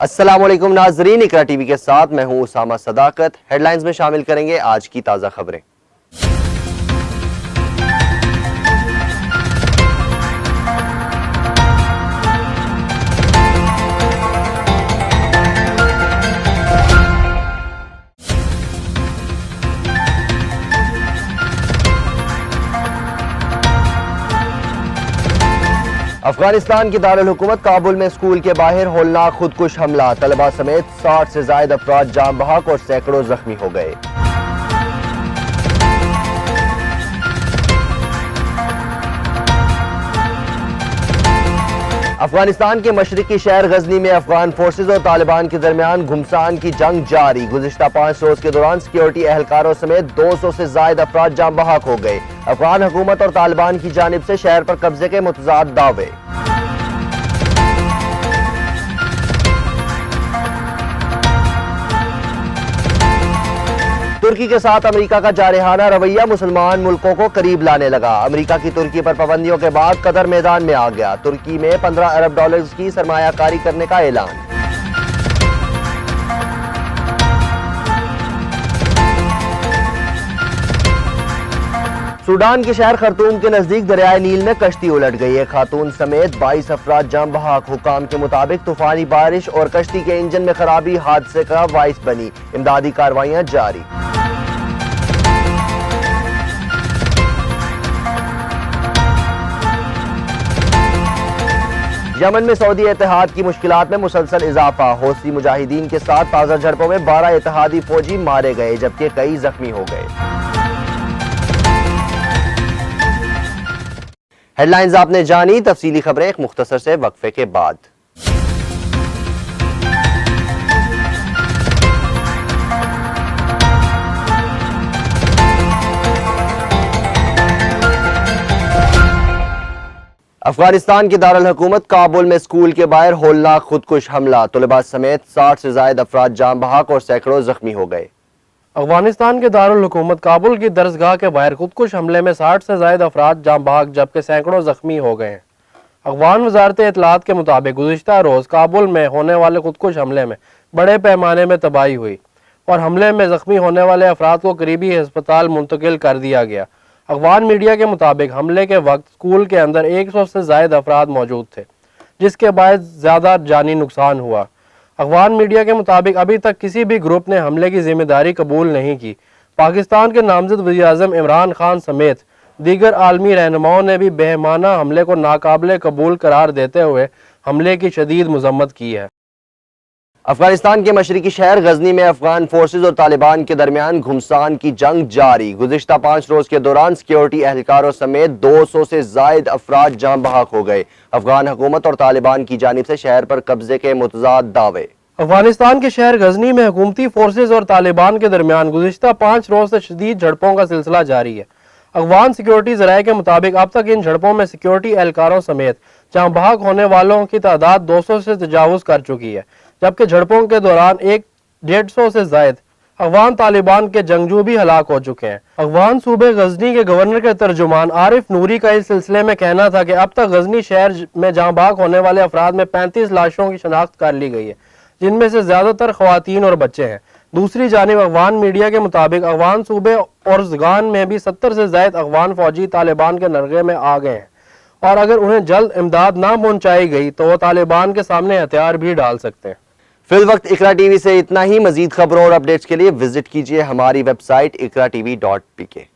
अस्सलाम वालेकुम नाजरीन, इकरा टीवी के साथ मैं हूं उसामा सदाकत। हेडलाइंस में शामिल करेंगे आज की ताज़ा खबरें। अफगानिस्तान की दारुल हुकूमत काबुल में स्कूल के बाहर होलनाक खुदकुश हमला, तलबा समेत 60 से ज्यादा अफराद जाम बहक और सैकड़ों जख्मी हो गए। अफगानिस्तान के मशरकी शहर गजनी में अफगान फोर्सेज और तालिबान के दरमियान घुमसान की जंग जारी। गुज़िश्ता 5 रोज के दौरान सिक्योरिटी एहलकारों समेत 200 से ज्यादा अफराद जाम बहक हो गए। अफगान हुकूमत और तालिबान की जानिब से शहर पर कब्जे के मुतज़ाद दावे। तुर्की के साथ अमेरिका का जारहाना रवैया मुसलमान मुल्कों को करीब लाने लगा। अमेरिका की तुर्की पर पाबंदियों के बाद कतर मैदान में आ गया। तुर्की में 15 अरब डॉलर्स की सरमायाकारी करने का ऐलान। सूडान के शहर खर्तूम के नजदीक दरियाए नील में कश्ती उलट गई। एक खातून समेत 22 अफराद जाम बहक। हुकाम के मुताबिक तूफानी बारिश और कश्ती के इंजन में खराबी हादसे का बाइस बनी। इमदादी कार्रवाइयां जारी। यमन में सऊदी इत्तेहाद की मुश्किलात में मुसलसल इजाफा। हौसी मुजाहिदीन के साथ ताजा झड़पों में 12 इत्तेहादी फौजी मारे गए जबकि कई जख्मी हो गए। हेडलाइंस आपने जानी, तफसीली खबरें एक मुख्तसर से वक्फे के बाद। अफगानिस्तान की दारुल हुकूमत काबुल में स्कूल के बाहर होलनाक खुदकुश हमला, तलबा समेत 60 से ज्यादा अफराद जाम बहक और सैकड़ों जख्मी हो गए। अफगानिस्तान के दारुल हुकूमत काबुल की दरसगाह के बाहर खुदकुश हमले में 60 से ज्यादा अफराद जाम बहक जबकि सैकड़ों जख्मी हो गए हैं। अफगान वजारत इत्तलात के मुताबिक गुज़िश्ता रोज काबुल में होने वाले खुदकुश हमले में बड़े पैमाने में तबाही हुई और हमले में जख्मी होने वाले अफराद को करीबी अस्पताल मुंतकिल कर दिया गया। अफगान मीडिया के मुताबिक हमले के वक्त स्कूल के अंदर 100 से ज्यादा अफराद मौजूद थे जिसके बायस ज्यादा जानी नुकसान हुआ। अफगान मीडिया के मुताबिक अभी तक किसी भी ग्रुप ने हमले की जिम्मेदारी कबूल नहीं की। पाकिस्तान के नामजद वज़ीर-ए-आज़म इमरान खान समेत दीगर आलमी रहनुमाओं ने भी बेहमाना हमले को नाकाबिले कबूल करार देते हुए हमले की शदीद मजम्मत की है। अफगानिस्तान के मशरकी शहर गजनी में अफगान फोर्सेज और तालिबान के दरमियान घुमसान की जंग जारी। गुज़िश्ता 5 रोज के दौरान सिक्योरिटी एहलकारों समेत 200 से जायद अफराद जाम बहक हो गए। अफगान हुकूमत और तालिबान की जानिब से शहर पर कब्जे के मुतज़ाद दावे। अफगानिस्तान के शहर गजनी में हुकूमती फोर्सेज और तालिबान के दरमियान गुज़िश्ता 5 रोज से शदीद झड़पों का सिलसिला जारी है। अफगान सिक्योरिटी ज़राए के मुताबिक अब तक इन झड़पों में सिक्योरिटी एहलकारों समेत जाम बहक होने वालों की तादाद 200 से तजावुज़ कर चुकी है जबकि झड़पों के दौरान 150 से ज्यादा अफगान तालिबान के जंगजू भी हलाक हो चुके हैं। अफगान सूबे गजनी के गवर्नर के तर्जुमान आरिफ नूरी का इस सिलसिले में कहना था कि अब तक गजनी शहर में जाम बहक होने वाले अफराद में 35 लाशों की शनाख्त कर ली गई है जिनमें से ज्यादातर खवातीन और बच्चे हैं। दूसरी जानिब अफगान मीडिया के मुताबिक अफगान सूबे और ज़गान में भी 70 से ज्यादा अफगान फौजी तालिबान के नरगे में आ गए हैं और अगर उन्हें जल्द इमदाद ना पहुंचाई गई तो वो तालिबान के सामने हथियार भी डाल सकते हैं। फिल वक्त इकरा टीवी से इतना ही। मजीद खबरों और अपडेट्स के लिए विजिट कीजिए हमारी वेबसाइट ikratv.pk।